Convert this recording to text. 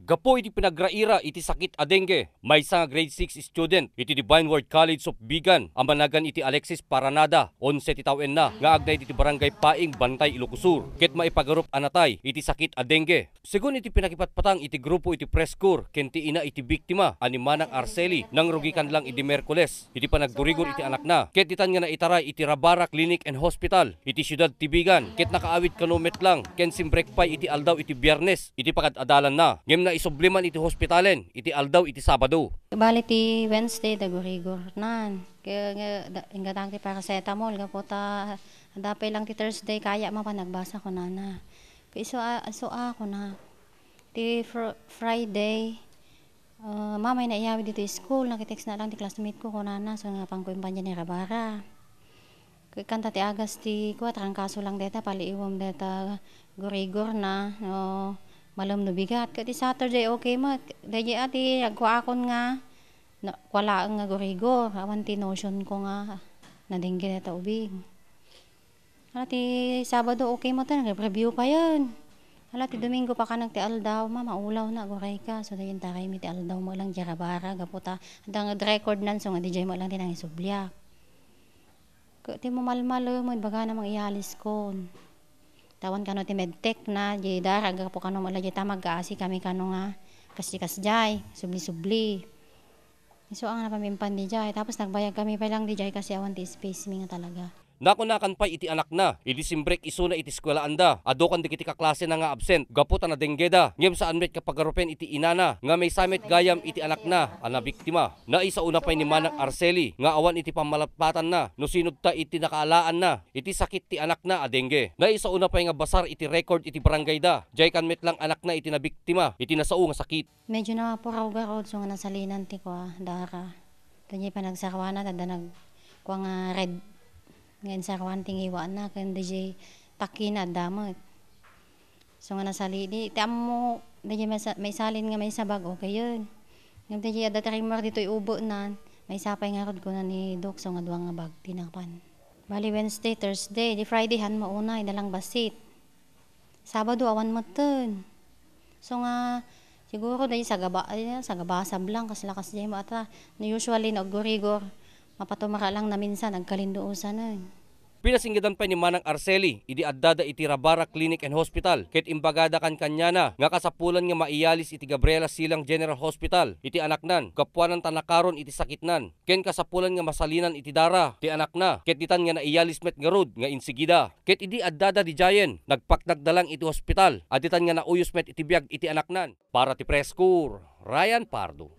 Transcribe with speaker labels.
Speaker 1: Gapo iti pinagraira iti sakit a dengue. Maysa nga grade 6 student iti Divine Word College of Bigan. Amanagan iti Alexis Paranada, 11 ti tawen na, nga agday iti barangay Paing, Bantay, Ilocosur. Ket maipagarup anatay iti sakit a dengue. Segun iti pinakipatpatang iti grupo iti Preskur, kenti ina iti biktima ani Manang Arceli nang rugikan lang iti Merkules. Iti panagdurigor iti anak na. Ket itan nga naitaray iti Rabara Clinic and Hospital iti siyudad ti Bigan. Ket nakaawit kanumet lang ken simbrekpay iti aldaw iti Biyernes iti pagad-adalan na. Ngem na isubliman iti hospitalen iti aldaw iti Sabado.
Speaker 2: Bali ti Wednesday dagurigor nan. Kaya ingatang ti paracetamol kapota dapay lang ti Thursday kaya mapanagbasa ko na. Kaya so ako na. Ti Friday mamay na iyawi dito school nakitext na lang ti classmate ko kunana so nga pangkuimpanya ni Rabara. Kanta ti agas ti ko trangkaso lang deta paliiwom deta gurigor na malam no bigat kati Saturday okay ma dayi ati agkuakon nga wala nga gurigor awan ti notion ko nga nadinggi deta ubing. Ati Sabado okay mo ta nag-review pa yun. Hala ti Domingo pa ka nagti aldaw maulaw na guray ka so dayon taray mi ti aldaw mo lang Rabara gaputa dang record nan so nga DJ mo lang tinang isublia. Ti mo malmalo mo baga namang ialis ko. Tawan kano ti medtech na di daraga po kano mala di mag-aasi kami kano nga kasi-kasjay subli-subli. So ang napamimpan di jay tapos nagbayag kami pa lang di jay kasi awan ti space mi nga talaga.
Speaker 1: Nakunakan pa iti anak na, iti simbrek iso na iti eskwelaan da, adokan di kiti kaklase na nga absent, gaputa na denggeda, ngem saan met kapagarupen iti inana, nga may samit gayam iti anak na, ana biktima. Na isa una pa ni Manang Arceli, nga awan iti pamalapatan na, no sinod ta iti nakaalaan na, iti sakit ti anak na a dengue. Na isa una pa nga basar iti record iti barangay da, jay kan met lang anak na iti nabiktima, iti nasao nga sakit.
Speaker 2: Medyo na po raw so nga nasalinan ti ko dara. Kanya pa nagsarwana tada kuha nga red ngayon sa kawan tingiwa na kan DJ takina damot. So nga nasali di mo DJ may salin nga may sabag okay yun. Ngam DJ ada trimmer dito iubo na may sapay nga rod ko na ni Doc so nga duwa nga bag tinapan. Bali Wednesday, Thursday, di Friday han mauna dalang basit. Sabado awan meten. So nga siguro dahil sa gabasab lang kasi lakas dyan mo ata. Usually nag-gurigor mapatumara lang na minsan nagkalindoosan na.
Speaker 1: Pinasinggitan pa ni Manang Arceli, idi addada iti Rabara Clinic and Hospital, ket imbagada kan kanyana, nga kasapulan nga maiyalis iti Gabriela Silang General Hospital, iti anak nan, kapuanan tanakaron iti sakit nan, ken kasapulan nga masalinan iti dara, ti anak na, ket ditan nga naiyalis met ngarud, nga insigida, ket idi addada di Jayen, nagpaknagdalang iti hospital, aditan nga nauyos met iti biag iti anak nan, para ti Preskur, Ryan Pardo.